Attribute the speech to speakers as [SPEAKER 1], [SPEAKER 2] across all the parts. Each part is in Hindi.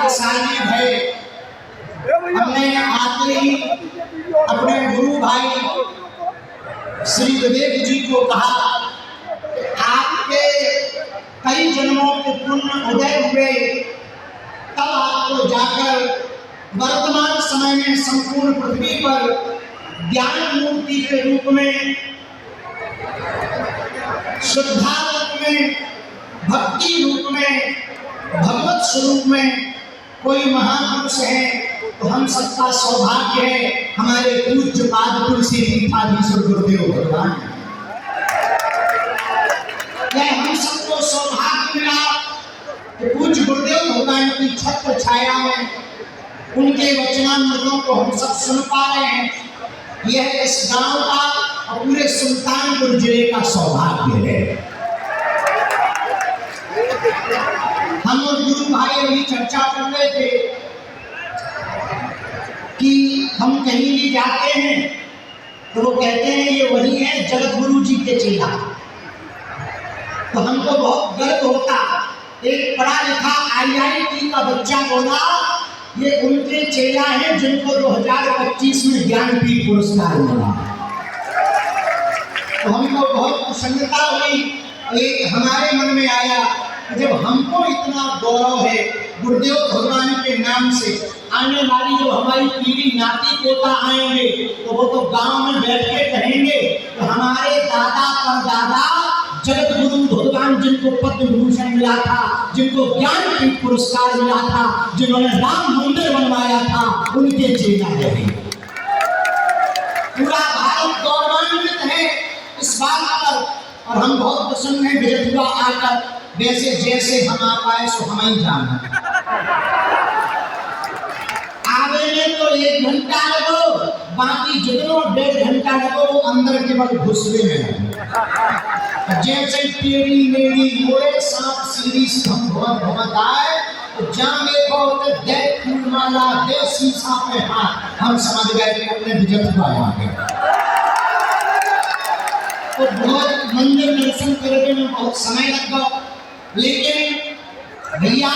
[SPEAKER 1] भाग्यशाली है। हमने आते ही अपने गुरु भाई श्री विवेक जी को कहा, आपके कई जन्मों के पुण्य उदय हुए, तब आपको जाकर वर्तमान समय में संपूर्ण पृथ्वी पर ज्ञान मूर्ति के रूप में, श्रद्धा रूप में, भक्ति रूप में, भगवत स्वरूप में कोई महापुरुष है तो हम सबका सौभाग्य है हमारे पूज्य पाद तुलसी पीठाधीश्वर गुरुदेव भगवान। यह हम सबको सौभाग्य मिला कि पूज्य गुरुदेव भगवान की छत्र छाया में उनके वचनामृतों को हम सब सुन पा रहे हैं। यह इस गांव का और पूरे सुल्तानपुर जिले का सौभाग्य है। हम और गुरु भाई अभी चर्चा कर रहे थे कि हम कहीं भी जाते हैं तो वो कहते हैं ये वही है जगत गुरु जी के चेला। तो हमको बहुत गर्व होता, एक पढ़ा लिखा IIT का बच्चा बोला ये उनके चेला हैं जिनको 2025 में ज्ञानपीठ पुरस्कार मिला। तो हमको बहुत प्रसन्नता हुई। एक हमारे मन में आया कि जब हमको इतना गौरव है गुरुदेव भगवान के नाम से, आने वाली जो हमारी पीढ़ी नाती पोता आएंगे तो वो तो गांव में बैठ के कहेंगे कि हमारे दादा परदादा जगत गुरु भगवान जिनको पद्म विभूषण मिला था, जिनको ज्ञानपीठ पुरस्कार मिला था, जिन्होंने राम मंदिर बनवाया था, उनके चेला रहे। पूरा भारत गौरवान्वित है इस बात पर और हम बहुत प्रसन्न हैं विजयपुरा आकर। वैसे जैसे हम आ पाए सो हम ही जाना, आवे में तो 1 घंटा लगो, बाकी जितनो 1.5 घंटा लगो वो अंदर केवल घुसने में। जैसे टेढ़ी मेढ़ी मोड़े सांप सीढ़ी स्तंभ भवत आए तो जहाँ देखो तो दे फूलमाला दे शीशा पे हाथ, हम समझ गए कि अपने विजयपुरा आ गए। तो बहुत मंदिर दर्शन करने में बहुत समय लग गया, लेकिन भैया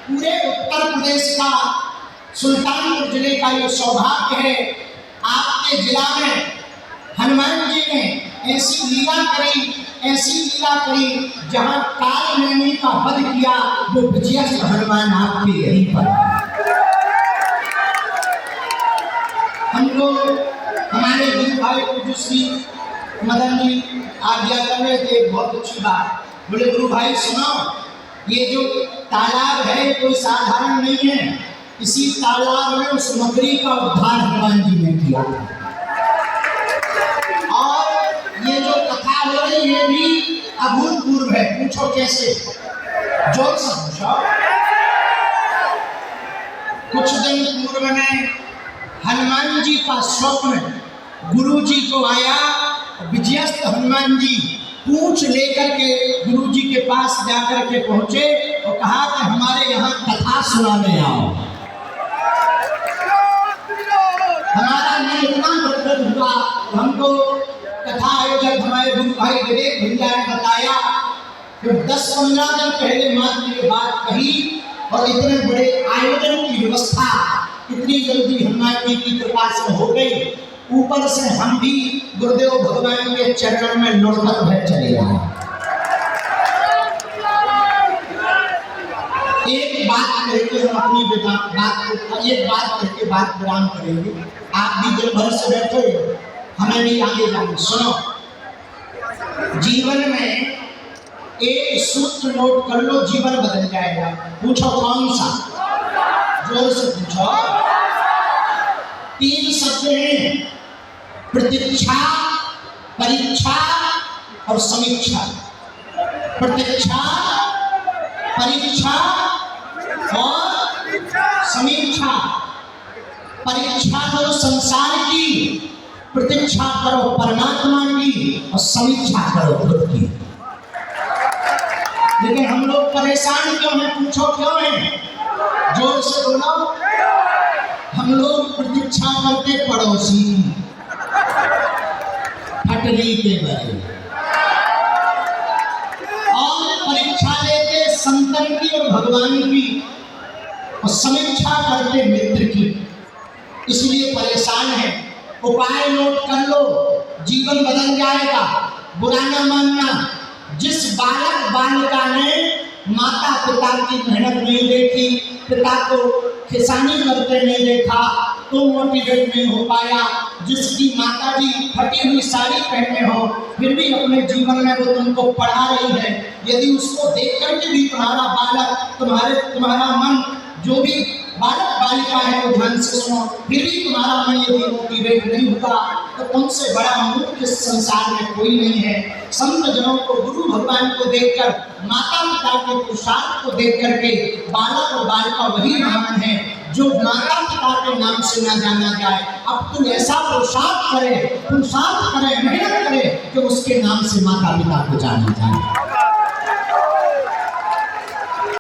[SPEAKER 1] पूरे उत्तर प्रदेश का सुल्तानपुर जिले का ये सौभाग्य है, आपके जिला में हनुमान जी ने ऐसी लीला करी जहां काल नैनी का वध किया, वो विजयस्थ हनुमान आपके यहीं पर। हमको हमारे गुरु भाई पूज्य श्री मदन जी आज्ञा कर रहे थे, बहुत अच्छी बात। बोले गुरु भाई सुनो, ये जो तालाब है कोई साधारण नहीं है, इसी तालाब में उस मकड़ी का उद्धार हनुमान जी ने किया था। और ये जो कथा हो रही है भी अभूतपूर्व है। पूछो कैसे? जोर से पूछो। कुछ दिन पूर्व में हनुमान जी का स्वप्न गुरु जी को आया। विजयस्थ हनुमान जी पूछ लेकर के गुरु जी के पास जाकर के पहुंचे और कहा कि हमारे यहाँ कथा सुनाने आओ। हमारा मन इतना गदगद हुआ, हमको कथा आयोजक हमारे गुरु भाई विवेक भैया ने बताया कि 10-15 दिन पहले मात्र ये बात कही और इतने बड़े आयोजन की व्यवस्था इतनी जल्दी हनुमान जी की कृपा से हो गई। ऊपर से हम भी गुरुदेव भगवान के चरणों में लुढ़क भर चले आए। एक बात कहकर हम अपनी बात कहकर बात विराम करेंगे। आप भी दिन भर से बैठे, हमें भी आगे जाना। सुनो, जीवन में एक सूत्र नोट कर लो, जीवन बदल जाएगा। पूछो कौन सा? जोर से पूछो। 3 शब्द हैं, प्रतीक्षा, परीक्षा और समीक्षा। प्रतीक्षा, परीक्षा और समीक्षा। परीक्षा करो संसार की, प्रतीक्षा करो परमात्मा की और समीक्षा करो खुद की। लेकिन हम लोग परेशान क्यों हैं? पूछो क्यों हैं? जोर से बोलो। हम लोग प्रतीक्षा करते पड़ोसी फटरी के बड़े और परीक्षा लेते संतन की और भगवान की, और समीक्षा करते मित्र की। इसलिए परेशान है, उपाय नोट कर लो, जीवन बदल जाएगा। बुरा ना मानना, जिस बालक बालिका ने माता पिता की मेहनत नहीं देखी, पिता को किसानी करते नहीं देखा, तो मोटिवेट नहीं हो पाया। जिसकी माता जी फटी हुई साड़ी पहने हो, फिर भी अपने जीवन में वो तुमको पढ़ा रही है, यदि उसको देख करके भी तुम्हारा बालक, तुम्हारा मन, जो भी बालक बालिका है वो ध्यान से सुनो, फिर भी तुम्हारा मन यदि मोटिवेट नहीं होता, तो तुमसे बड़ा मूर्ख इस संसार में कोई नहीं है। संत जनों को, गुरु भगवान को देखकर, माता पिता के पुरुषार्थ को देख करके बालक और बालिका वही महान है जो माता पिता के नाम से ना जाना जाए। अब तुम ऐसा पुरुषार्थ करे, मेहनत करे कि उसके नाम से माता पिता को जाना जाए।